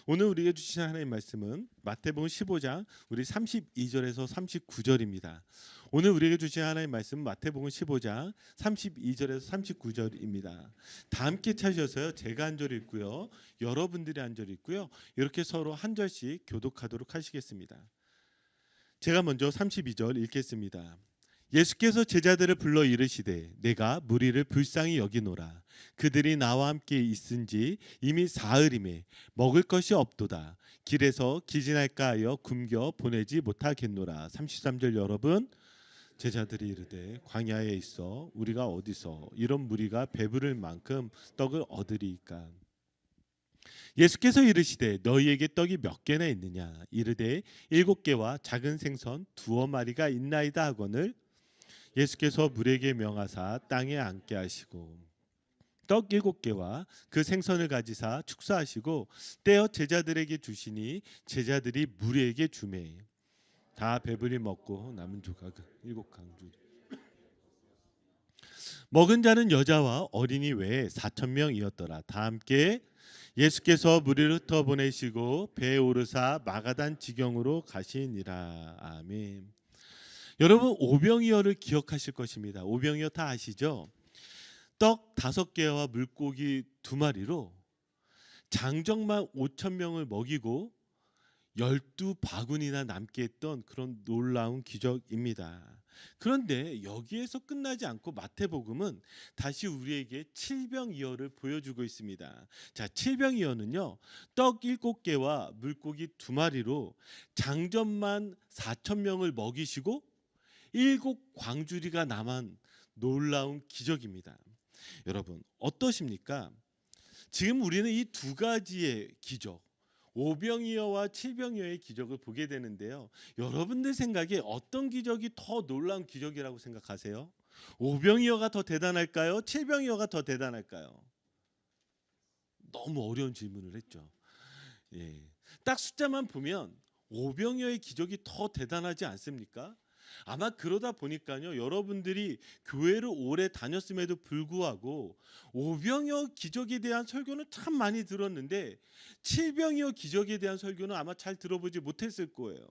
오늘 우리에게 주신 하나님의 말씀은 마태복음 15장 우리 32절에서 39절입니다. 오늘 우리에게 주신 하나님의 말씀은 마태복음 15장 32절에서 39절입니다. 다 함께 찾으셔서요. 제가 한 절 읽고요. 여러분들이 한 절 읽고요. 이렇게 서로 한 절씩 교독하도록 하시겠습니다. 제가 먼저 32절 읽겠습니다. 예수께서 제자들을 불러 이르시되 내가 무리를 불쌍히 여기노라. 그들이 나와 함께 있은지 이미 사흘임에 먹을 것이 없도다. 길에서 기진할까 하여 굶겨 보내지 못하겠노라. 33절 여러분, 제자들이 이르되 광야에 있어 우리가 어디서 이런 무리가 배부를 만큼 떡을 얻으리이까. 예수께서 이르시되 너희에게 떡이 몇 개나 있느냐. 이르되 7개와 작은 생선 2마리가 있나이다 하거늘 예수께서 물에게 명하사 땅에 앉게 하시고 떡 7개와 그 생선을 가지사 축사하시고 떼어 제자들에게 주시니 제자들이 무리에게 주매 다 배불리 먹고 남은 조각은 7강주. 먹은 자는 여자와 어린이 외에 4,000명이었더라. 다 함께 예수께서 무리를 흩어보내시고 배에 오르사 마가단 지경으로 가시니라. 아멘. 여러분 오병이어를 기억하실 것입니다. 오병이어 다 아시죠? 떡 5개와 물고기 2마리로 장정만 5,000명을 먹이고 12바구니나 남게 했던 그런 놀라운 기적입니다. 그런데 여기에서 끝나지 않고 마태복음은 다시 우리에게 칠병이어를 보여주고 있습니다. 자, 칠병이어는요. 떡 7개와 물고기 2마리로 장정만 4,000명을 먹이시고 7광주리가 남은 놀라운 기적입니다. 여러분 어떠십니까? 지금 우리는 이 두 가지의 기적, 오병이어와 칠병이어의 기적을 보게 되는데요. 여러분들 생각에 어떤 기적이 더 놀라운 기적이라고 생각하세요? 오병이어가 더 대단할까요? 칠병이어가 더 대단할까요? 너무 어려운 질문을 했죠. 예. 딱 숫자만 보면 오병이어의 기적이 더 대단하지 않습니까? 아마 그러다 보니까요. 여러분들이 교회를 오래 다녔음에도 불구하고 오병이어 기적에 대한 설교는 참 많이 들었는데 칠병이어 기적에 대한 설교는 아마 잘 들어보지 못했을 거예요.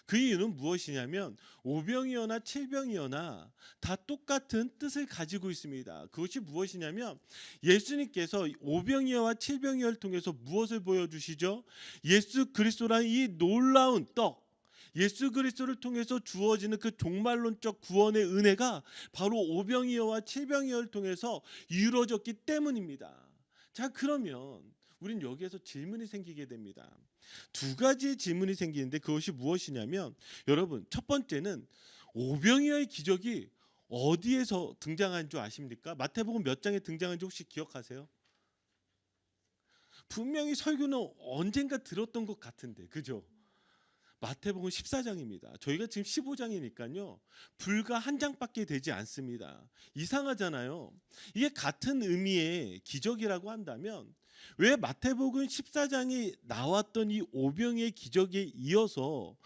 그 이유는 무엇이냐면 오병이어나 칠병이어나 다 똑같은 뜻을 가지고 있습니다. 그것이 무엇이냐면 예수님께서 오병이어와 칠병이어를 통해서 무엇을 보여주시죠? 예수 그리스도라는 이 놀라운 떡, 예수 그리스도를 통해서 주어지는 그 종말론적 구원의 은혜가 바로 오병이어와 칠병이어를 통해서 이루어졌기 때문입니다. 자, 그러면 우린 여기에서 질문이 생기게 됩니다. 두 가지의 질문이 생기는데 그것이 무엇이냐면 여러분 첫 번째는 오병이어의 기적이 어디에서 등장한 줄 아십니까? 마태복음 몇 장에 등장한지 혹시 기억하세요? 분명히 설교는 언젠가 들었던 것 같은데 그죠? 마태복음 14장입니다. 저희가 지금 15장이니까요. 불과 한 장밖에 되지 않습니다. 이상하잖아요. 이게 같은 의미의 기적이라고 한다면 왜 마태복음 14장이 나왔던 이 오병이의 기적에 이어서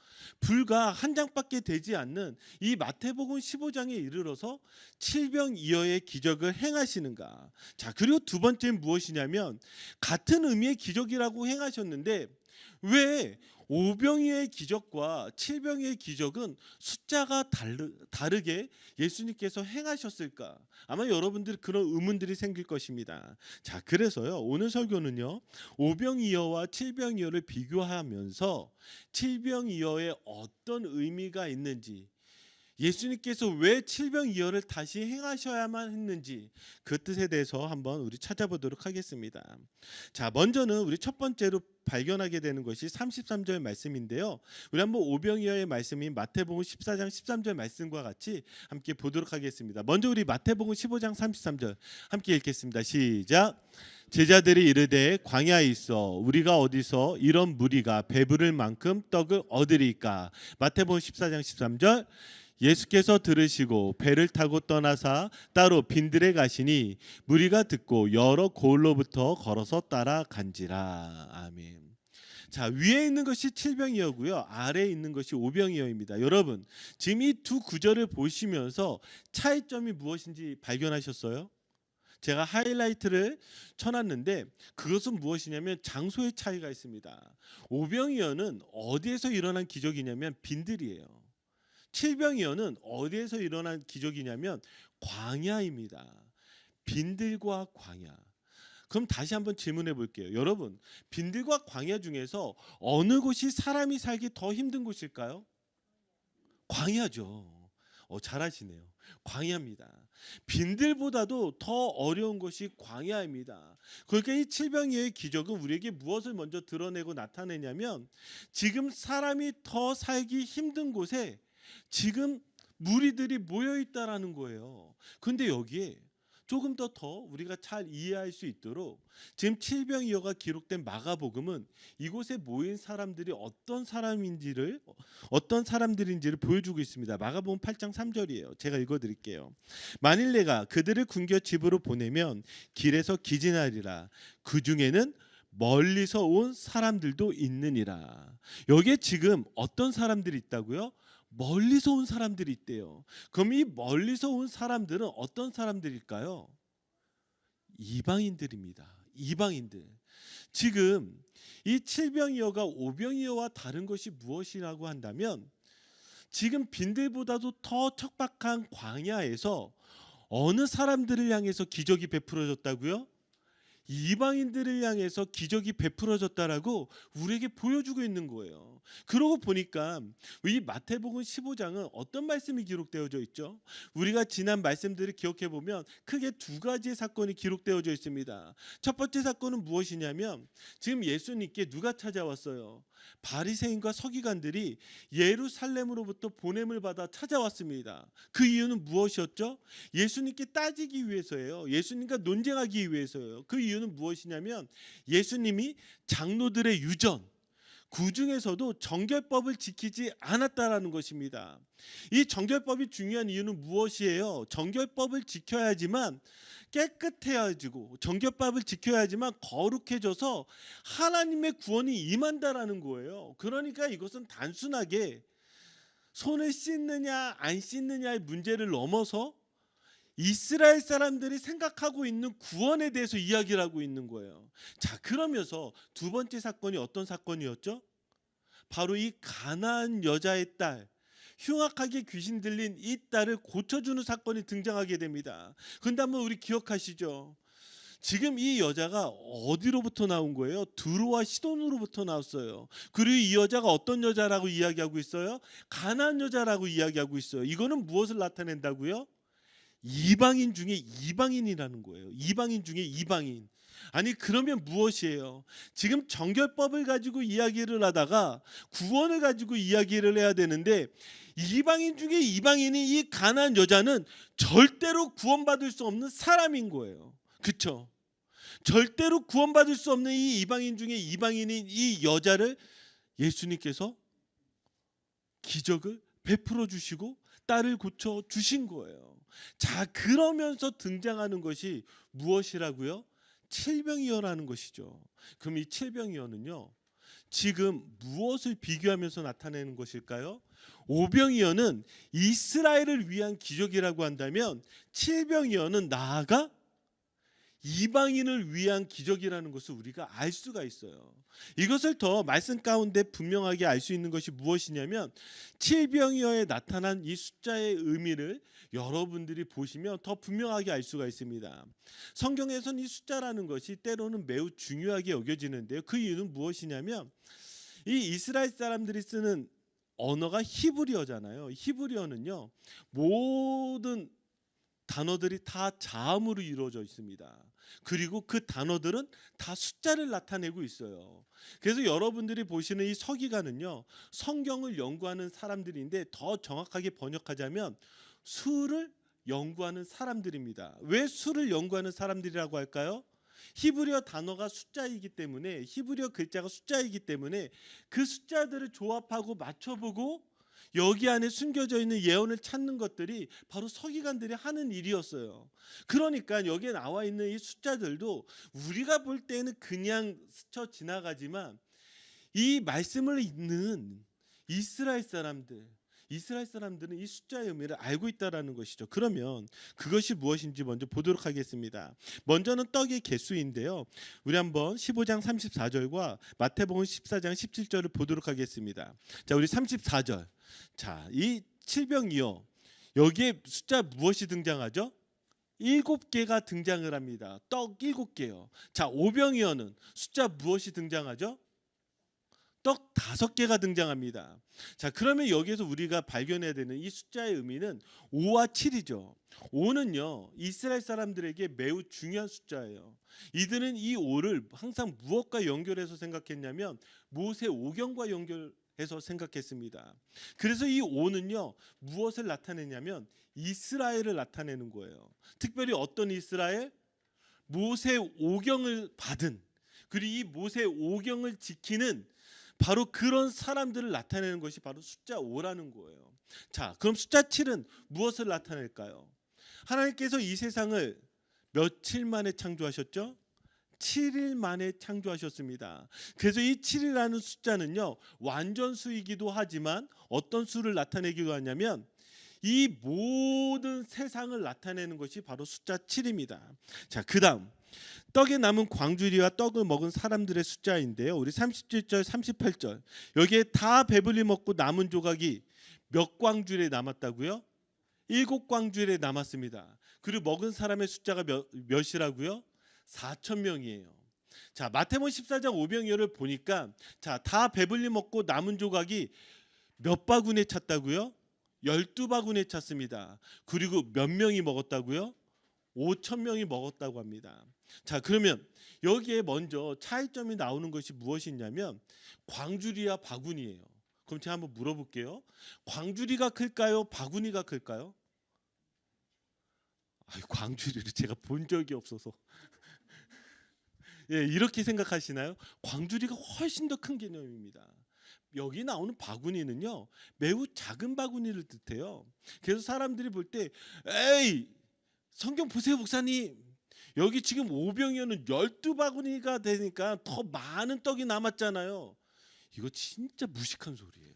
불과 한 장밖에 되지 않는 이 마태복음 15장에 이르러서 칠병이어의 기적을 행하시는가? 자, 그리고 두 번째는 무엇이냐면 같은 의미의 기적이라고 행하셨는데 왜 오병이어의 기적과 칠병이어의 기적은 숫자가 다르게 예수님께서 행하셨을까? 아마 여러분들 그런 의문들이 생길 것입니다. 자, 그래서요. 오늘 설교는요. 오병이어와 칠병이어를 비교하면서 칠병이어에 어떤 의미가 있는지 예수님께서 왜 칠병이어를 다시 행하셔야만 했는지 그 뜻에 대해서 한번 우리 찾아보도록 하겠습니다. 자, 먼저는 우리 첫 번째로 발견하게 되는 것이 33절 말씀인데요. 우리 한번 오병이어의 말씀인 마태복음 14장 13절 말씀과 같이 함께 보도록 하겠습니다. 먼저 우리 마태복음 15장 33절 함께 읽겠습니다. 시작. 제자들이 이르되 광야에 있어 우리가 어디서 이런 무리가 배부를 만큼 떡을 얻으리까. 마태복음 14장 13절 예수께서 들으시고 배를 타고 떠나사 따로 빈들에 가시니 무리가 듣고 여러 고을로부터 걸어서 따라간지라. 아멘. 자, 위에 있는 것이 칠병이어고요. 아래에 있는 것이 오병이어입니다. 여러분, 지금 이 두 구절을 보시면서 차이점이 무엇인지 발견하셨어요? 제가 하이라이트를 쳐놨는데 그것은 무엇이냐면 장소의 차이가 있습니다. 오병이어는 어디에서 일어난 기적이냐면 빈들이에요. 칠병이어는 어디에서 일어난 기적이냐면 광야입니다. 빈들과 광야. 그럼 다시 한번 질문해 볼게요. 여러분, 빈들과 광야 중에서 어느 곳이 사람이 살기 더 힘든 곳일까요? 광야죠. 잘하시네요. 광야입니다. 빈들보다도 더 어려운 것이 광야입니다. 그러니까 이 칠병이의 기적은 우리에게 무엇을 먼저 드러내고 나타내냐면 지금 사람이 더 살기 힘든 곳에 지금 무리들이 모여 있다라는 거예요. 근데 여기에 조금 더 우리가 잘 이해할 수 있도록 지금 칠병이어가 기록된 마가복음은 이곳에 모인 사람들이 어떤 사람들인지를 보여주고 있습니다. 마가복음 8장 3절이에요. 제가 읽어드릴게요. 만일 내가 그들을 굶겨 집으로 보내면 길에서 기진하리라. 그 중에는 멀리서 온 사람들도 있느니라. 여기에 지금 어떤 사람들이 있다고요? 멀리서 온 사람들이 있대요. 그럼 이 멀리서 온 사람들은 어떤 사람들일까요? 이방인들입니다. 이방인들. 지금 이 칠병이어가 오병이어와 다른 것이 무엇이라고 한다면 지금 빈들보다도 더 척박한 광야에서 어느 사람들을 향해서 기적이 베풀어졌다고요? 이방인들을 향해서 기적이 베풀어졌다라고 우리에게 보여주고 있는 거예요. 그러고 보니까 이 마태복음 15장은 어떤 말씀이 기록되어져 있죠? 우리가 지난 말씀들을 기억해 보면 크게 두 가지의 사건이 기록되어져 있습니다. 첫 번째 사건은 무엇이냐면 지금 예수님께 누가 찾아왔어요? 바리새인과 서기관들이 예루살렘으로부터 보냄을 받아 찾아왔습니다. 그 이유는 무엇이었죠? 예수님께 따지기 위해서예요. 예수님과 논쟁하기 위해서예요. 그 이유는 무엇이냐면 예수님이 장로들의 유전, 그 중에서도 정결법을 지키지 않았다라는 것입니다. 이 정결법이 중요한 이유는 무엇이에요? 정결법을 지켜야지만 깨끗해야지고 정결법을 지켜야지만 거룩해져서 하나님의 구원이 임한다라는 거예요. 그러니까 이것은 단순하게 손을 씻느냐 안 씻느냐의 문제를 넘어서 이스라엘 사람들이 생각하고 있는 구원에 대해서 이야기를 하고 있는 거예요. 자, 그러면서 두 번째 사건이 어떤 사건이었죠? 바로 이 가나안 여자의 딸, 흉악하게 귀신 들린 이 딸을 고쳐주는 사건이 등장하게 됩니다. 그런데 한번 우리 기억하시죠? 지금 이 여자가 어디로부터 나온 거예요? 두로와 시돈으로부터 나왔어요. 그리고 이 여자가 어떤 여자라고 이야기하고 있어요? 가나안 여자라고 이야기하고 있어요. 이거는 무엇을 나타낸다고요? 이방인 중에 이방인이라는 거예요. 이방인 중에 이방인. 아니 그러면 무엇이에요? 지금 정결법을 가지고 이야기를 하다가 구원을 가지고 이야기를 해야 되는데 이방인 중에 이방인이 이 가나안 여자는 절대로 구원받을 수 없는 사람인 거예요. 그렇죠? 절대로 구원받을 수 없는 이 이방인 중에 이방인인 이 여자를 예수님께서 기적을 베풀어 주시고 딸을 고쳐 주신 거예요. 자, 그러면서 등장하는 것이 무엇이라고요? 칠병이어라는 것이죠. 그럼 이 칠병이어는요, 지금 무엇을 비교하면서 나타내는 것일까요? 오병이어는 이스라엘을 위한 기적이라고 한다면 칠병이어는 나아가 이방인을 위한 기적이라는 것을 우리가 알 수가 있어요. 이것을 더 말씀 가운데 분명하게 알 수 있는 것이 무엇이냐면 칠병이어에 나타난 이 숫자의 의미를 여러분들이 보시면 더 분명하게 알 수가 있습니다. 성경에서는 이 숫자라는 것이 때로는 매우 중요하게 여겨지는데요. 그 이유는 무엇이냐면 이 이스라엘 사람들이 쓰는 언어가 히브리어잖아요. 히브리어는요, 모든 단어들이 다 자음으로 이루어져 있습니다. 그리고 그 단어들은 다 숫자를 나타내고 있어요. 그래서 여러분들이 보시는 이 서기관은요, 성경을 연구하는 사람들인데 더 정확하게 번역하자면 수를 연구하는 사람들입니다. 왜 수를 연구하는 사람들이라고 할까요? 히브리어 단어가 숫자이기 때문에, 히브리어 글자가 숫자이기 때문에 그 숫자들을 조합하고 맞춰보고 여기 안에 숨겨져 있는 예언을 찾는 것들이 바로 서기관들이 하는 일이었어요. 그러니까 여기에 나와 있는 이 숫자들도 우리가 볼 때는 그냥 스쳐 지나가지만 이 말씀을 읽는 이스라엘 사람들, 이스라엘 사람들은 이 숫자의 의미를 알고 있다라는 것이죠. 그러면 그것이 무엇인지 먼저 보도록 하겠습니다. 먼저는 떡의 개수인데요. 우리 한번 15장 34절과 마태복음 14장 17절을 보도록 하겠습니다. 자, 우리 34절. 자, 이 칠병이요. 여기에 숫자 무엇이 등장하죠? 7개가 등장을 합니다. 떡 7개요. 자, 오병이어는 숫자 무엇이 등장하죠? 떡 5개가 등장합니다. 자, 그러면 여기에서 우리가 발견해야 되는 이 숫자의 의미는 5와 7이죠. 5는요, 이스라엘 사람들에게 매우 중요한 숫자예요. 이들은 이 5를 항상 무엇과 연결해서 생각했냐면 모세 오경과 연결해서 생각했습니다. 그래서 이 5는요, 무엇을 나타내냐면 이스라엘을 나타내는 거예요. 특별히 어떤 이스라엘? 모세 오경을 받은, 그리고 이 모세 오경을 지키는 바로 그런 사람들을 나타내는 것이 바로 숫자 5라는 거예요. 자, 그럼 숫자 7은 무엇을 나타낼까요? 하나님께서 이 세상을 며칠 만에 창조하셨죠? 7일 만에 창조하셨습니다. 그래서 이 7이라는 숫자는요, 완전수이기도 하지만 어떤 수를 나타내기도 하냐면 이 모든 세상을 나타내는 것이 바로 숫자 7입니다. 자, 그다음 떡에 남은 광주리와 떡을 먹은 사람들의 숫자인데요. 우리 37절 38절. 여기에 다 배불리 먹고 남은 조각이 몇 광주리에 남았다고요? 7광주리에 남았습니다. 그리고 먹은 사람의 숫자가 몇이라고요? 4천 명이에요. 자, 마태복음 14장 오병이어를 보니까 자, 다 배불리 먹고 남은 조각이 몇 바구니에 찼다고요? 12바구니에 찼습니다. 그리고 몇 명이 먹었다고요? 5천 명이 먹었다고 합니다. 자, 그러면 여기에 먼저 차이점이 나오는 것이 무엇이냐면 광주리와 바구니예요. 그럼 제가 한번 물어볼게요. 광주리가 클까요? 바구니가 클까요? 광주리를 제가 본 적이 없어서 예, 이렇게 생각하시나요? 광주리가 훨씬 더 큰 개념입니다. 여기 나오는 바구니는요, 매우 작은 바구니를 뜻해요. 그래서 사람들이 볼 때 에이, 성경 보세요 목사님, 여기 지금 오병이어는 12바구니가 되니까 더 많은 떡이 남았잖아요. 이거 진짜 무식한 소리예요.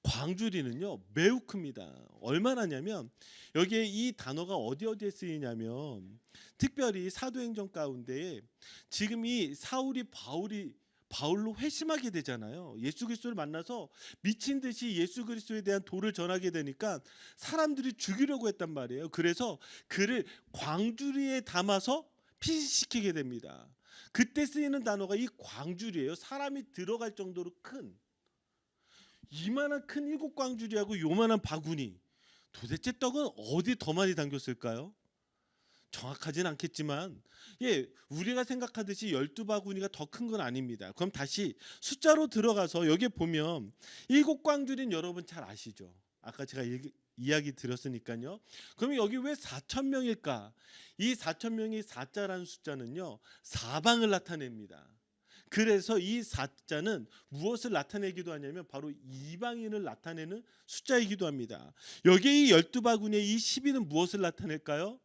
광주리는요, 매우 큽니다. 얼마나냐면 여기에 이 단어가 어디에 쓰이냐면 특별히 사도행전 가운데 지금 이 사울이 바울로 회심하게 되잖아요. 예수 그리스도를 만나서 미친 듯이 예수 그리스도에 대한 도를 전하게 되니까 사람들이 죽이려고 했단 말이에요. 그래서 그를 광주리에 담아서 피신시키게 됩니다. 그때 쓰이는 단어가 이 광주리예요. 사람이 들어갈 정도로 큰, 이만한 큰 7광주리하고 요만한 바구니, 도대체 떡은 어디 더 많이 담겼을까요? 정확하진 않겠지만 예, 우리가 생각하듯이 12바구니가 더 큰 건 아닙니다. 그럼 다시 숫자로 들어가서 여기에 보면 7광주리는 여러분 잘 아시죠? 아까 제가 이야기 드렸으니까요. 그럼 여기 왜 4천 명일까? 이 4천 명이 4자라는 숫자는요, 사방을 나타냅니다. 그래서 이 4자는 무엇을 나타내기도 하냐면 바로 이방인을 나타내는 숫자이기도 합니다. 여기에 이 12바구니의 이 12는 무엇을 나타낼까요?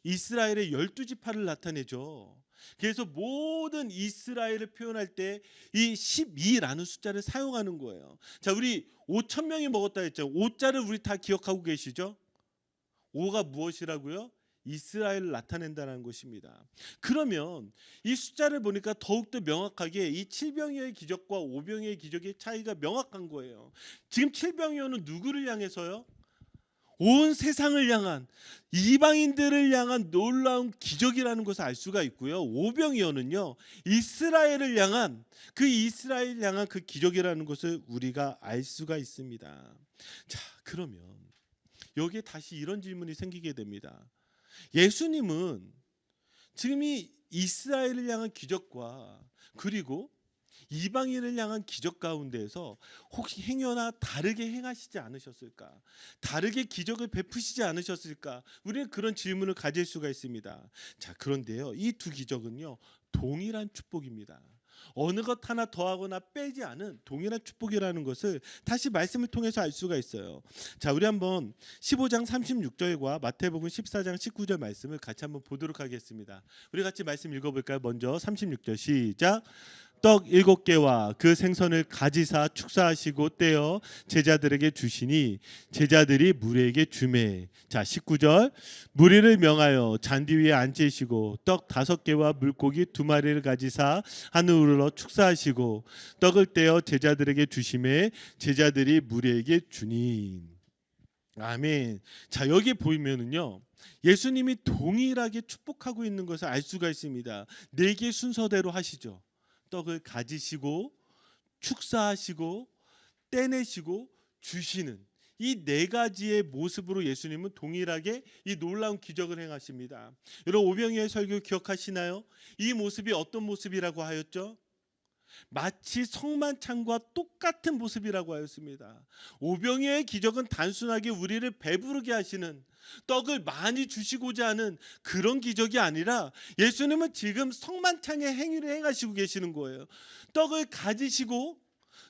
이스라엘의 12지파를 나타내죠. 그래서 모든 이스라엘을 표현할 때 이 12라는 숫자를 사용하는 거예요. 자, 우리 5천 명이 먹었다 했죠. 5자를 우리 다 기억하고 계시죠? 5가 무엇이라고요? 이스라엘을 나타낸다는 것입니다. 그러면 이 숫자를 보니까 더욱더 명확하게 이 7병이어의 기적과 5병이어의 기적의 차이가 명확한 거예요. 지금 7병이어는 누구를 향해서요? 온 세상을 향한, 이방인들을 향한 놀라운 기적이라는 것을 알 수가 있고요. 오병이어는요, 이스라엘을 향한 그 기적이라는 것을 우리가 알 수가 있습니다. 자, 그러면 여기에 다시 이런 질문이 생기게 됩니다. 예수님은 지금 이 이스라엘을 향한 기적과 그리고 이방인을 향한 기적 가운데에서 혹시 행여나 다르게 행하시지 않으셨을까? 다르게 기적을 베푸시지 않으셨을까? 우리는 그런 질문을 가질 수가 있습니다. 자, 그런데요, 이 두 기적은요, 동일한 축복입니다. 어느 것 하나 더하거나 빼지 않은 동일한 축복이라는 것을 다시 말씀을 통해서 알 수가 있어요. 자, 우리 한번 15장 36절과 마태복음 14장 19절 말씀을 같이 한번 보도록 하겠습니다. 우리 같이 말씀 읽어볼까요? 먼저 36절 시작. 떡 7개와 그 생선을 가지사 축사하시고 떼어 제자들에게 주시니 제자들이 무리에게 주매. 자, 19절. 무리를 명하여 잔디 위에 앉히시고 떡 5개와 물고기 2마리를 가지사 하늘으로 축사하시고 떡을 떼어 제자들에게 주시매 제자들이 무리에게 주니. 아멘. 자, 여기 보이면은요. 예수님이 동일하게 축복하고 있는 것을 알 수가 있습니다. 4개 순서대로 하시죠. 떡을 가지시고 축사하시고 떼내시고 주시는 이 4가지의 모습으로 예수님은 동일하게 이 놀라운 기적을 행하십니다. 여러분 오병이어의 설교 기억하시나요? 이 모습이 어떤 모습이라고 하였죠? 마치 성만찬과 똑같은 모습이라고 하였습니다. 오병이어의 기적은 단순하게 우리를 배부르게 하시는 떡을 많이 주시고자 하는 그런 기적이 아니라 예수님은 지금 성만찬의 행위를 행하시고 계시는 거예요. 떡을 가지시고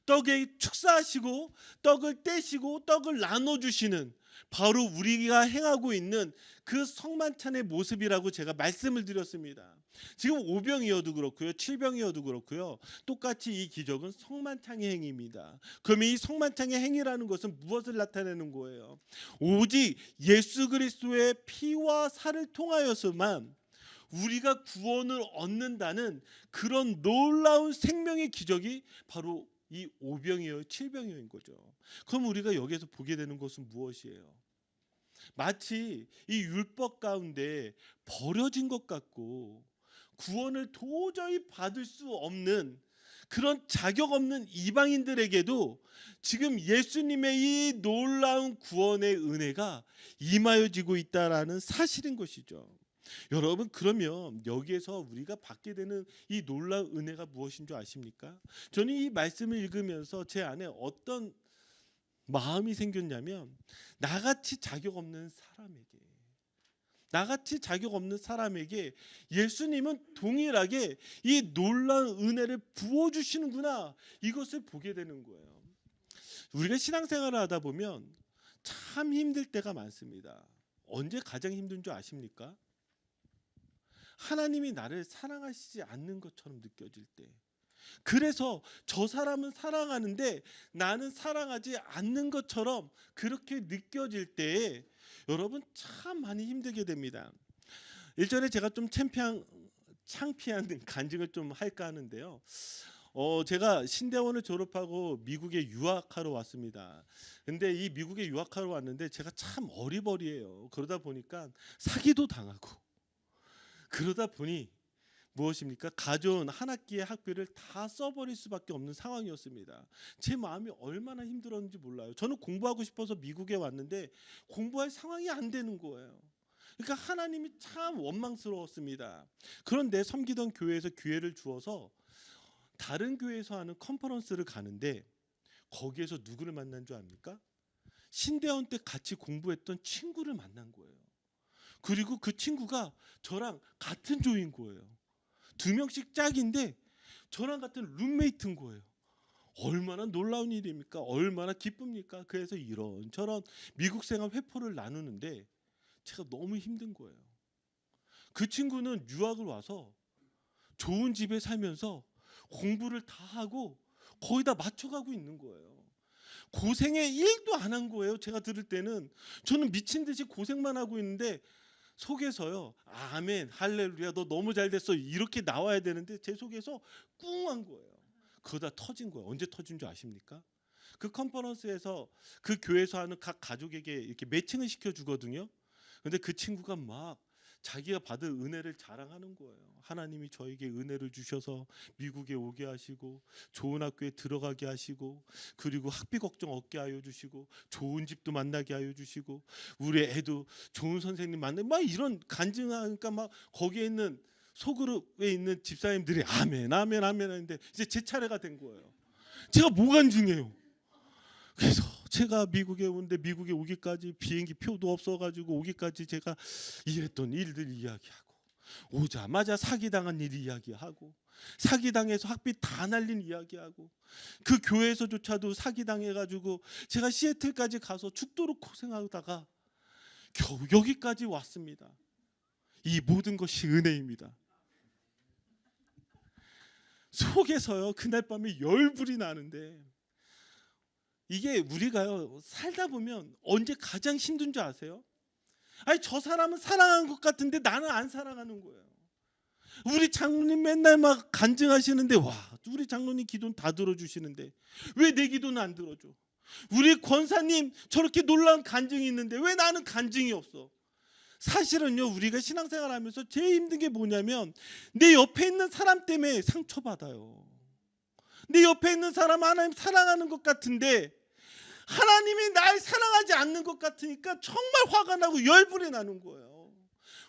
떡에 축사하시고 떡을 떼시고 떡을 나눠주시는 바로 우리가 행하고 있는 그 성만찬의 모습이라고 제가 말씀을 드렸습니다. 지금 오병이어도 그렇고요, 칠병이어도 그렇고요, 똑같이 이 기적은 성만찬의 행위입니다. 그러면 이 성만찬의 행위라는 것은 무엇을 나타내는 거예요? 오직 예수 그리스도의 피와 살을 통하여서만 우리가 구원을 얻는다는 그런 놀라운 생명의 기적이 바로 이 오병이어, 칠병이어인 거죠. 그럼 우리가 여기에서 보게 되는 것은 무엇이에요? 마치 이 율법 가운데 버려진 것 같고 구원을 도저히 받을 수 없는 그런 자격 없는 이방인들에게도 지금 예수님의 이 놀라운 구원의 은혜가 임하여지고 있다라는 사실인 것이죠. 여러분 그러면 여기에서 우리가 받게 되는 이 놀라운 은혜가 무엇인 줄 아십니까? 저는 이 말씀을 읽으면서 제 안에 어떤 마음이 생겼냐면 나같이 자격 없는 사람에게 예수님은 동일하게 이 놀라운 은혜를 부어주시는구나 이것을 보게 되는 거예요. 우리가 신앙생활을 하다 보면 참 힘들 때가 많습니다. 언제 가장 힘든 줄 아십니까? 하나님이 나를 사랑하시지 않는 것처럼 느껴질 때, 그래서 저 사람은 사랑하는데 나는 사랑하지 않는 것처럼 그렇게 느껴질 때에 여러분 참 많이 힘들게 됩니다. 일전에 제가 좀 창피한 간증을 좀 할까 하는데요. 제가 신대원을 졸업하고 미국에 유학하러 왔습니다. 근데 이 미국에 유학하러 왔는데 제가 참 어리버리해요. 그러다 보니까 사기도 당하고 그러다 보니 무엇입니까? 가져온 한 학기의 학비를 다 써버릴 수밖에 없는 상황이었습니다. 제 마음이 얼마나 힘들었는지 몰라요. 저는 공부하고 싶어서 미국에 왔는데 공부할 상황이 안 되는 거예요. 그러니까 하나님이 참 원망스러웠습니다. 그런데 섬기던 교회에서 기회를 주어서 다른 교회에서 하는 컨퍼런스를 가는데 거기에서 누구를 만난 줄 압니까? 신대원 때 같이 공부했던 친구를 만난 거예요. 그리고 그 친구가 저랑 같은 조인 거예요. 2명씩 짝인데 저랑 같은 룸메이트인 거예요. 얼마나 놀라운 일입니까? 얼마나 기쁩니까? 그래서 이런저런 미국 생활 회포를 나누는데 제가 너무 힘든 거예요. 그 친구는 유학을 와서 좋은 집에 살면서 공부를 다 하고 거의 다 맞춰가고 있는 거예요. 고생에 1도 안 한 거예요. 제가 들을 때는 저는 미친 듯이 고생만 하고 있는데 속에서요, 아멘, 할렐루야, 너 너무 잘 됐어 이렇게 나와야 되는데 제 속에서 꿍한 거예요. 그러다 터진 거예요. 언제 터진 줄 아십니까? 그 컨퍼런스에서 그 교회에서 하는 각 가족에게 이렇게 매칭을 시켜주거든요. 근데 그 친구가 막 자기가 받은 은혜를 자랑하는 거예요. 하나님이 저에게 은혜를 주셔서 미국에 오게 하시고 좋은 학교에 들어가게 하시고 그리고 학비 걱정 없게 하여 주시고 좋은 집도 만나게 하여 주시고 우리 애도 좋은 선생님 만나 막 이런 간증하니까 막 거기에 있는 소그룹에 있는 집사님들이 아멘 아멘 아멘 하는데 이제 제 차례가 된 거예요. 제가 뭐 간증해요? 그래서 제가 미국에 오는데 미국에 오기까지 비행기 표도 없어가지고 오기까지 제가 일했던 일들 이야기하고 오자마자 사기당한 일 이야기하고 사기당해서 학비 다 날린 이야기하고 그 교회에서조차도 사기당해가지고 제가 시애틀까지 가서 죽도록 고생하다가 겨우 여기까지 왔습니다. 이 모든 것이 은혜입니다. 속에서요 그날 밤에 열불이 나는데, 이게 우리가요 살다 보면 언제 가장 힘든 줄 아세요? 아니 저 사람은 사랑하는 것 같은데 나는 안 사랑하는 거예요. 우리 장로님 맨날 막 간증하시는데, 와 우리 장로님 기도는 다 들어주시는데 왜 내 기도는 안 들어줘? 우리 권사님 저렇게 놀라운 간증이 있는데 왜 나는 간증이 없어? 사실은요 우리가 신앙생활하면서 제일 힘든 게 뭐냐면 내 옆에 있는 사람 때문에 상처받아요. 내 옆에 있는 사람 하나님 사랑하는 것 같은데 하나님이 날 사랑하지 않는 것 같으니까 정말 화가 나고 열불이 나는 거예요.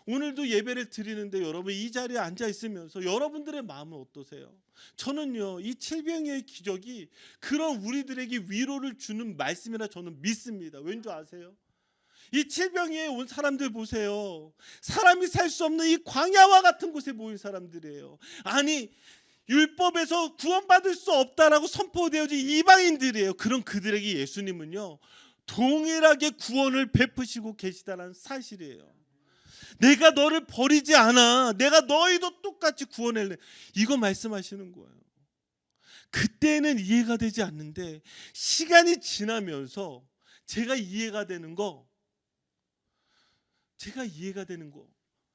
오늘도 예배를 드리는데 여러분 이 자리에 앉아 있으면서 여러분들의 마음은 어떠세요? 저는요 이 칠병의 기적이 그런 우리들에게 위로를 주는 말씀이라 저는 믿습니다. 왠지 아세요? 이 칠병에 온 사람들 보세요. 사람이 살 수 없는 이 광야와 같은 곳에 모인 사람들이에요. 아니 율법에서 구원받을 수 없다라고 선포되어진 이방인들이에요. 그런 그들에게 예수님은요 동일하게 구원을 베푸시고 계시다는 사실이에요. 내가 너를 버리지 않아. 내가 너희도 똑같이 구원할래. 이거 말씀하시는 거예요. 그때는 이해가 되지 않는데 시간이 지나면서 제가 이해가 되는 거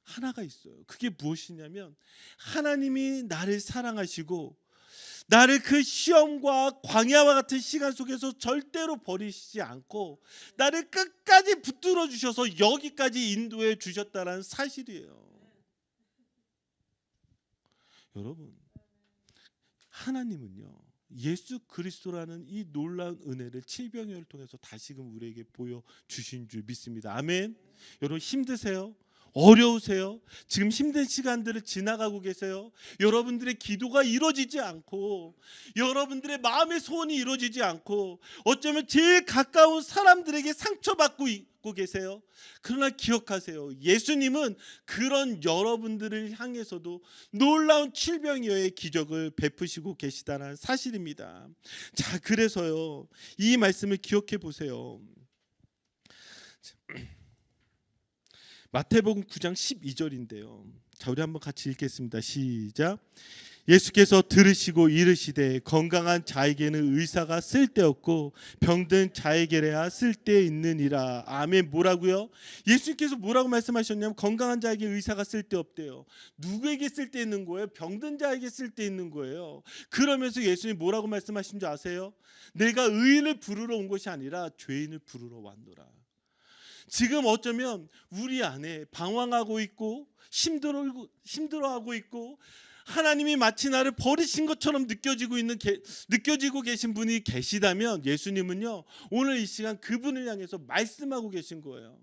하나가 있어요. 그게 무엇이냐면 하나님이 나를 사랑하시고 나를 그 시험과 광야와 같은 시간 속에서 절대로 버리시지 않고 나를 끝까지 붙들어 주셔서 여기까지 인도해 주셨다는 사실이에요. 여러분 하나님은요 예수 그리스도라는 이 놀라운 은혜를 칠병을 통해서 다시금 우리에게 보여주신 줄 믿습니다. 아멘. 여러분 힘드세요? 어려우세요? 지금 힘든 시간들을 지나가고 계세요? 여러분들의 기도가 이루어지지 않고 여러분들의 마음의 소원이 이루어지지 않고 어쩌면 제일 가까운 사람들에게 상처받고 있고 계세요? 그러나 기억하세요. 예수님은 그런 여러분들을 향해서도 놀라운 칠병이어의 기적을 베푸시고 계시다는 사실입니다. 자, 그래서요 이 말씀을 기억해 보세요. 마태복음 9장 12절인데요. 자, 우리 한번 같이 읽겠습니다. 시작. 예수께서 들으시고 이르시되 건강한 자에게는 의사가 쓸데없고 병든 자에게야 쓸데있느니라. 아멘. 뭐라고요? 예수님께서 뭐라고 말씀하셨냐면 건강한 자에게 의사가 쓸데없대요. 누구에게 쓸데있는 거예요? 병든 자에게 쓸데있는 거예요. 그러면서 예수님 뭐라고 말씀하신 줄 아세요? 내가 의인을 부르러 온 것이 아니라 죄인을 부르러 왔노라. 지금 어쩌면 우리 안에 방황하고 있고 힘들어하고 있고 하나님이 마치 나를 버리신 것처럼 느껴지고 계신 분이 계시다면 예수님은요 오늘 이 시간 그분을 향해서 말씀하고 계신 거예요.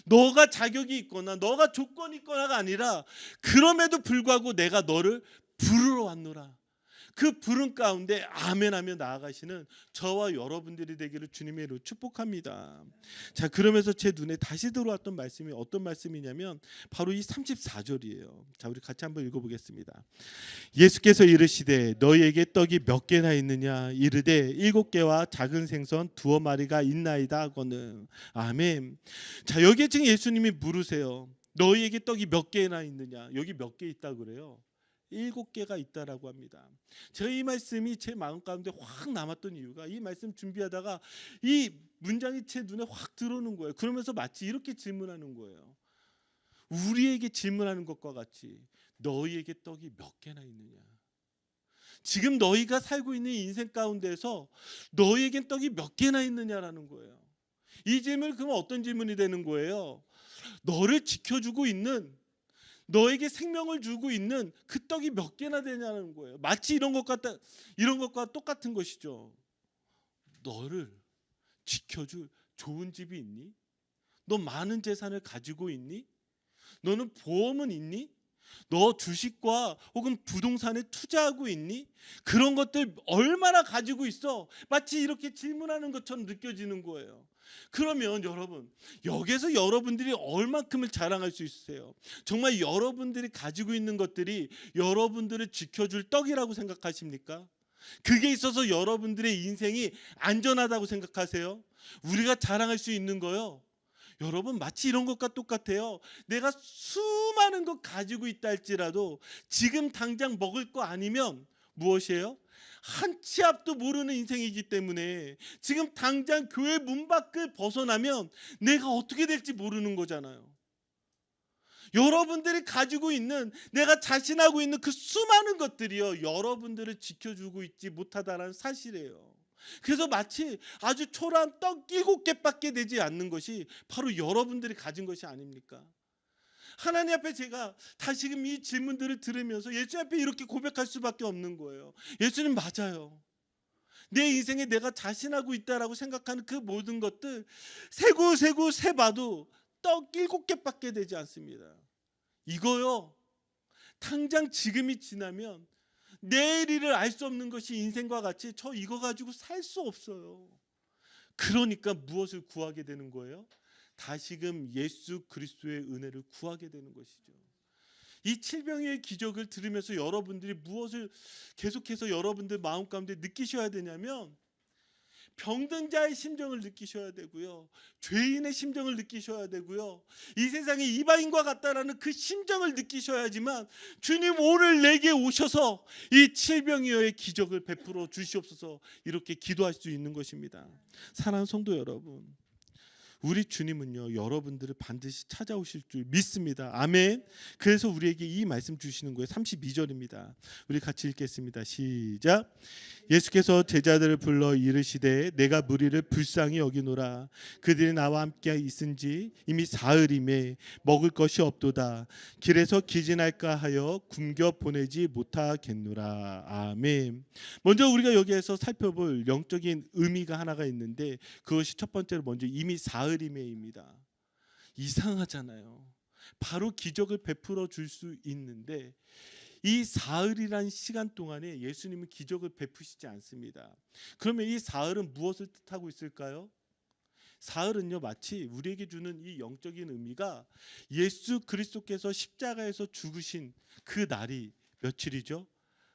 너가 자격이 있거나 너가 조건이 있거나가 아니라 그럼에도 불구하고 내가 너를 부르러 왔노라. 그 부름 가운데 아멘하며 나아가시는 저와 여러분들이 되기를 주님의 이름으로 축복합니다. 자, 그러면서 제 눈에 다시 들어왔던 말씀이 어떤 말씀이냐면 바로 이 34절이에요. 자, 우리 같이 한번 읽어보겠습니다. 예수께서 이르시되 너희에게 떡이 몇 개나 있느냐 이르되 7개와 작은 생선 2마리가 있나이다 하거늘. 아멘. 자, 여기에 지금 예수님이 물으세요. 너희에게 떡이 몇 개나 있느냐. 여기 몇 개 있다 그래요? 7개가 있다라고 합니다. 제가 이 말씀이 제 마음 가운데 확 남았던 이유가 이 말씀 준비하다가 이 문장이 제 눈에 확 들어오는 거예요. 그러면서 마치 이렇게 질문하는 거예요. 우리에게 질문하는 것과 같이 너희에게 떡이 몇 개나 있느냐. 지금 너희가 살고 있는 인생 가운데서 너희에겐 떡이 몇 개나 있느냐라는 거예요. 이 질문은 그럼 어떤 질문이 되는 거예요? 너를 지켜주고 있는 너에게 생명을 주고 있는 그 떡이 몇 개나 되냐는 거예요. 마치 이런 것과 똑같은 것이죠. 너를 지켜줄 좋은 집이 있니? 너 많은 재산을 가지고 있니? 너는 보험은 있니? 너 주식과 혹은 부동산에 투자하고 있니? 그런 것들 얼마나 가지고 있어? 마치 이렇게 질문하는 것처럼 느껴지는 거예요. 그러면 여러분 여기서 여러분들이 얼만큼을 자랑할 수 있으세요? 정말 여러분들이 가지고 있는 것들이 여러분들을 지켜줄 떡이라고 생각하십니까? 그게 있어서 여러분들의 인생이 안전하다고 생각하세요? 우리가 자랑할 수 있는 거요 여러분 마치 이런 것과 똑같아요. 내가 수많은 것 가지고 있다 할지라도 지금 당장 먹을 거 아니면 무엇이에요? 한 치 앞도 모르는 인생이기 때문에 지금 당장 교회 문 밖을 벗어나면 내가 어떻게 될지 모르는 거잖아요. 여러분들이 가지고 있는, 내가 자신하고 있는 그 수많은 것들이요, 여러분들을 지켜주고 있지 못하다라는 사실이에요. 그래서 마치 아주 초라한 떡 7개밖에 되지 않는 것이 바로 여러분들이 가진 것이 아닙니까? 하나님 앞에 제가 다시금 이 질문들을 들으면서 예수님 앞에 이렇게 고백할 수밖에 없는 거예요. 예수님, 맞아요. 내 인생에 내가 자신하고 있다라고 생각하는 그 모든 것들 세고 세봐도 떡 7개밖에 되지 않습니다. 이거요, 당장 지금이 지나면 내일 일을 알 수 없는 것이 인생과 같이 저 이거 가지고 살 수 없어요. 그러니까 무엇을 구하게 되는 거예요? 다시금 예수 그리스도의 은혜를 구하게 되는 것이죠. 이 칠병의 기적을 들으면서 여러분들이 무엇을 계속해서 여러분들 마음 가운데 느끼셔야 되냐면, 병든 자의 심정을 느끼셔야 되고요, 죄인의 심정을 느끼셔야 되고요, 이 세상에 이방인과 같다라는 그 심정을 느끼셔야지만 주님 오늘 내게 오셔서 이 칠병이어의 기적을 베풀어 주시옵소서 이렇게 기도할 수 있는 것입니다. 사랑하는 성도 여러분, 우리 주님은요, 여러분들을 반드시 찾아오실 줄 믿습니다. 아멘. 그래서 우리에게 이 말씀 주시는 거예요. 32절입니다. 우리 같이 읽겠습니다. 시작. 예수께서 제자들을 불러 이르시되 내가 무리를 불쌍히 여기노라. 그들이 나와 함께 있은지 이미 사흘임에 먹을 것이 없도다. 길에서 기진할까 하여 굶겨 보내지 못하겠노라. 아멘. 먼저 우리가 여기에서 살펴볼 영적인 의미가 하나가 있는데, 그것이 첫 번째로 먼저 이미 사흘임에입니다. 이상하잖아요. 바로 기적을 베풀어 줄 수 있는데 이 사흘이라는 시간 동안에 예수님은 기적을 베푸시지 않습니다. 그러면 이 사흘은 무엇을 뜻하고 있을까요? 사흘은요, 마치 우리에게 주는 이 영적인 의미가 예수 그리스도께서 십자가에서 죽으신 그 날이 며칠이죠?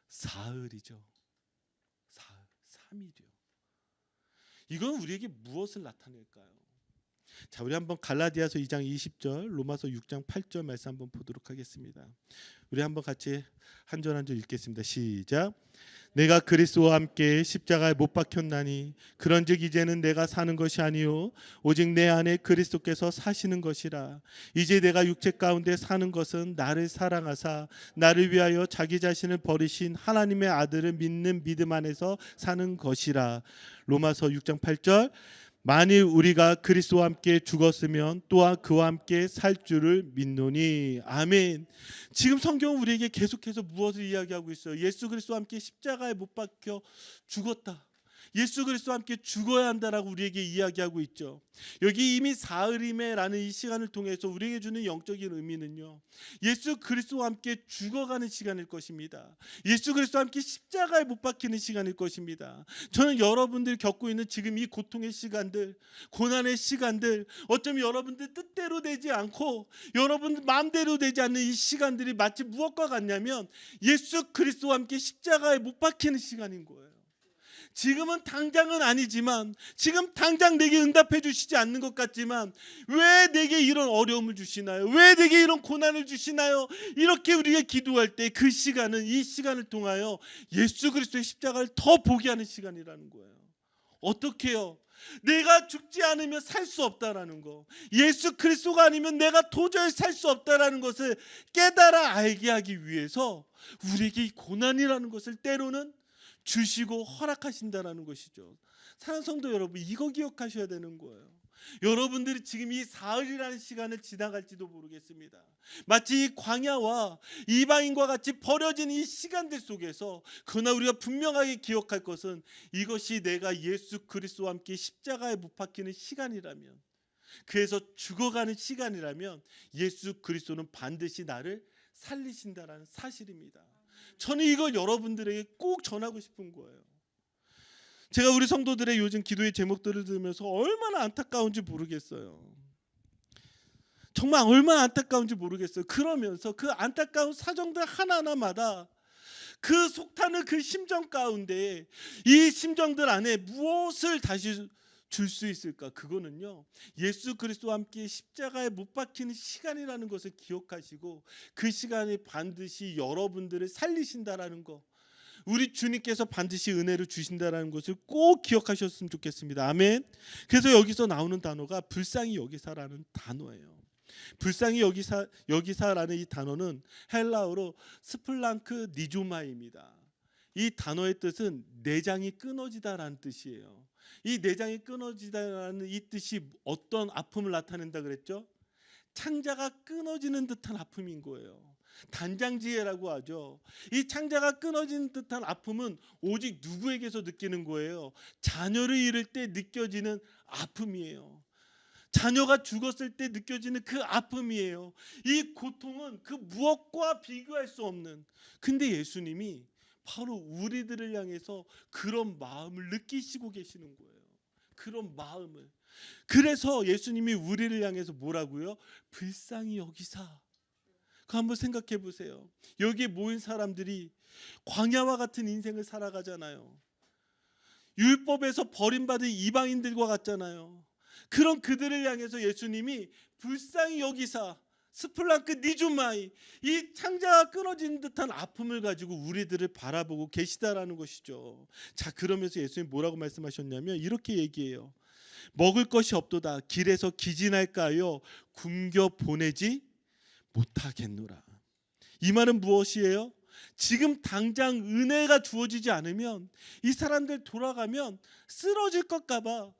사흘이죠. 사흘, 3일이요. 이건 우리에게 무엇을 나타낼까요? 자, 우리 한번 갈라디아서 2장 20절, 로마서 6장 8절 말씀 한번 보도록 하겠습니다. 우리 한번 같이 한 절 한 절 읽겠습니다. 시작. 내가 그리스도와 함께 십자가에 못 박혔나니 그런즉 이제는 내가 사는 것이 아니요 오직 내 안에 그리스도께서 사시는 것이라. 이제 내가 육체 가운데 사는 것은 나를 사랑하사 나를 위하여 자기 자신을 버리신 하나님의 아들을 믿는 믿음 안에서 사는 것이라. 로마서 6장 8절. 만일 우리가 그리스도와 함께 죽었으면 또한 그와 함께 살 줄을 믿노니. 아멘. 지금 성경은 우리에게 계속해서 무엇을 이야기하고 있어요? 예수 그리스도와 함께 십자가에 못 박혀 죽었다. 예수 그리스도와 함께 죽어야 한다라고 우리에게 이야기하고 있죠. 여기 이미 사흘임에라는 이 시간을 통해서 우리에게 주는 영적인 의미는요, 예수 그리스도와 함께 죽어가는 시간일 것입니다. 예수 그리스도와 함께 십자가에 못 박히는 시간일 것입니다. 저는 여러분들이 겪고 있는 지금 이 고통의 시간들, 고난의 시간들, 어쩌면 여러분들 뜻대로 되지 않고 여러분들 마음대로 되지 않는 이 시간들이 마치 무엇과 같냐면 예수 그리스도와 함께 십자가에 못 박히는 시간인 거예요. 지금은 당장은 아니지만, 지금 당장 내게 응답해 주시지 않는 것 같지만 왜 내게 이런 어려움을 주시나요? 왜 내게 이런 고난을 주시나요? 이렇게 우리가 기도할 때 그 시간은, 이 시간을 통하여 예수 그리스도의 십자가를 더 보게 하는 시간이라는 거예요. 어떻게요? 내가 죽지 않으면 살 수 없다라는 거, 예수 그리스도가 아니면 내가 도저히 살 수 없다라는 것을 깨달아 알게 하기 위해서 우리에게 이 고난이라는 것을 때로는 주시고 허락하신다라는 것이죠. 사랑하는 성도 여러분, 이거 기억하셔야 되는 거예요. 여러분들이 지금 이 사흘이라는 시간을 지나갈지도 모르겠습니다. 마치 이 광야와 이방인과 같이 버려진 이 시간들 속에서, 그러나 우리가 분명하게 기억할 것은 이것이 내가 예수 그리스도와 함께 십자가에 못 박히는 시간이라면, 그래서 죽어가는 시간이라면 예수 그리스도는 반드시 나를 살리신다라는 사실입니다. 저는 이걸 여러분들에게 꼭 전하고 싶은 거예요. 제가 우리 성도들의 요즘 기도의 제목들을 들으면서 얼마나 안타까운지 모르겠어요. 정말 얼마나 안타까운지 모르겠어요. 그러면서 그 안타까운 사정들 하나하나마다 그 속타는 그 심정 가운데, 이 심정들 안에 무엇을 다시 줄 수 있을까? 그거는요, 예수 그리스도와 함께 십자가에 못 박히는 시간이라는 것을 기억하시고 그 시간에 반드시 여러분들을 살리신다라는 거, 우리 주님께서 반드시 은혜를 주신다라는 것을 꼭 기억하셨으면 좋겠습니다. 아멘. 그래서 여기서 나오는 단어가 불쌍히 여기사라는 단어예요. 불쌍히 여기사라는 이 단어는 헬라어로 스플랑크 니조마입니다. 이 단어의 뜻은 내장이 끊어지다라는 뜻이에요. 이 내장이 끊어지다라는 이 뜻이 어떤 아픔을 나타낸다 그랬죠? 창자가 끊어지는 듯한 아픔인 거예요. 단장지혜라고 하죠. 이 창자가 끊어지는 듯한 아픔은 오직 누구에게서 느끼는 거예요? 자녀를 잃을 때 느껴지는 아픔이에요. 자녀가 죽었을 때 느껴지는 그 아픔이에요. 이 고통은 그 무엇과 비교할 수 없는. 근데 예수님이 바로 우리들을 향해서 그런 마음을 느끼시고 계시는 거예요. 그런 마음을. 그래서 예수님이 우리를 향해서 뭐라고요? 불쌍히 여기사. 그 한번 생각해 보세요. 여기에 모인 사람들이 광야와 같은 인생을 살아가잖아요. 율법에서 버림받은 이방인들과 같잖아요. 그런 그들을 향해서 예수님이 불쌍히 여기사 스플랑크 니주마이, 이 창자가 끊어진 듯한 아픔을 가지고 우리들을 바라보고 계시다라는 것이죠. 자, 그러면서 예수님 뭐라고 말씀하셨냐면 이렇게 얘기해요. 먹을 것이 없도다. 길에서 기진할까요? 굶겨 보내지 못하겠노라. 이 말은 무엇이에요? 지금 당장 은혜가 주어지지 않으면 이 사람들 돌아가면 쓰러질까 봐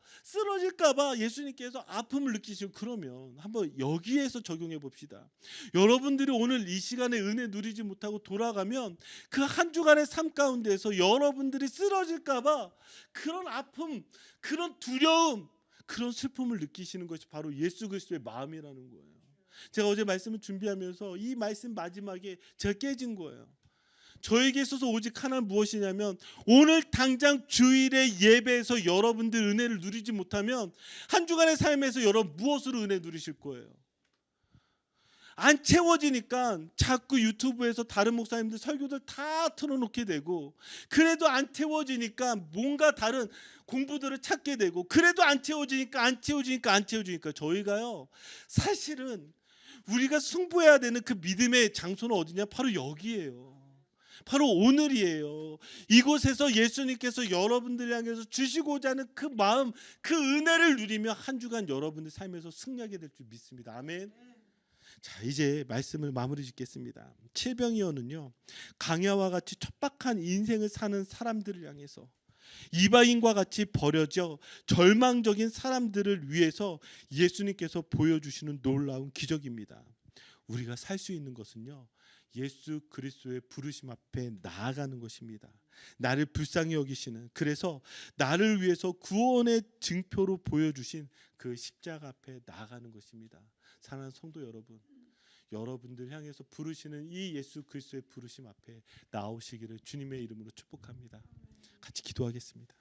예수님께서 아픔을 느끼시고, 그러면 한번 여기에서 적용해 봅시다. 여러분들이 오늘 이 시간에 은혜 누리지 못하고 돌아가면 그 한 주간의 삶 가운데에서 여러분들이 쓰러질까 봐 그런 아픔, 그런 두려움, 그런 슬픔을 느끼시는 것이 바로 예수 그리스도의 마음이라는 거예요. 제가 어제 말씀을 준비하면서 이 말씀 마지막에 제가 깨진 거예요. 저에게 있어서 오직 하나는 무엇이냐면, 오늘 당장 주일의 예배에서 여러분들 은혜를 누리지 못하면 한 주간의 삶에서 여러분 무엇으로 은혜 누리실 거예요? 안 채워지니까 자꾸 유튜브에서 다른 목사님들 설교들 다 틀어놓게 되고, 그래도 안 채워지니까 뭔가 다른 공부들을 찾게 되고, 그래도 안 채워지니까 저희가요, 사실은 우리가 승부해야 되는 그 믿음의 장소는 어디냐? 바로 여기예요. 바로 오늘이에요. 이곳에서 예수님께서 여러분들 향해서 주시고자 하는 그 마음, 그 은혜를 누리며 한 주간 여러분들 삶에서 승리하게 될 줄 믿습니다. 아멘. 자, 이제 말씀을 마무리 짓겠습니다. 칠병이어는요, 강야와 같이 척박한 인생을 사는 사람들을 향해서, 이방인과 같이 버려져 절망적인 사람들을 위해서 예수님께서 보여주시는 놀라운 기적입니다. 우리가 살 수 있는 것은요, 예수 그리스도의 부르심 앞에 나아가는 것입니다. 나를 불쌍히 여기시는, 그래서 나를 위해서 구원의 증표로 보여주신 그 십자가 앞에 나아가는 것입니다. 사랑하는 성도 여러분, 여러분들 향해서 부르시는 이 예수 그리스도의 부르심 앞에 나오시기를 주님의 이름으로 축복합니다. 같이 기도하겠습니다.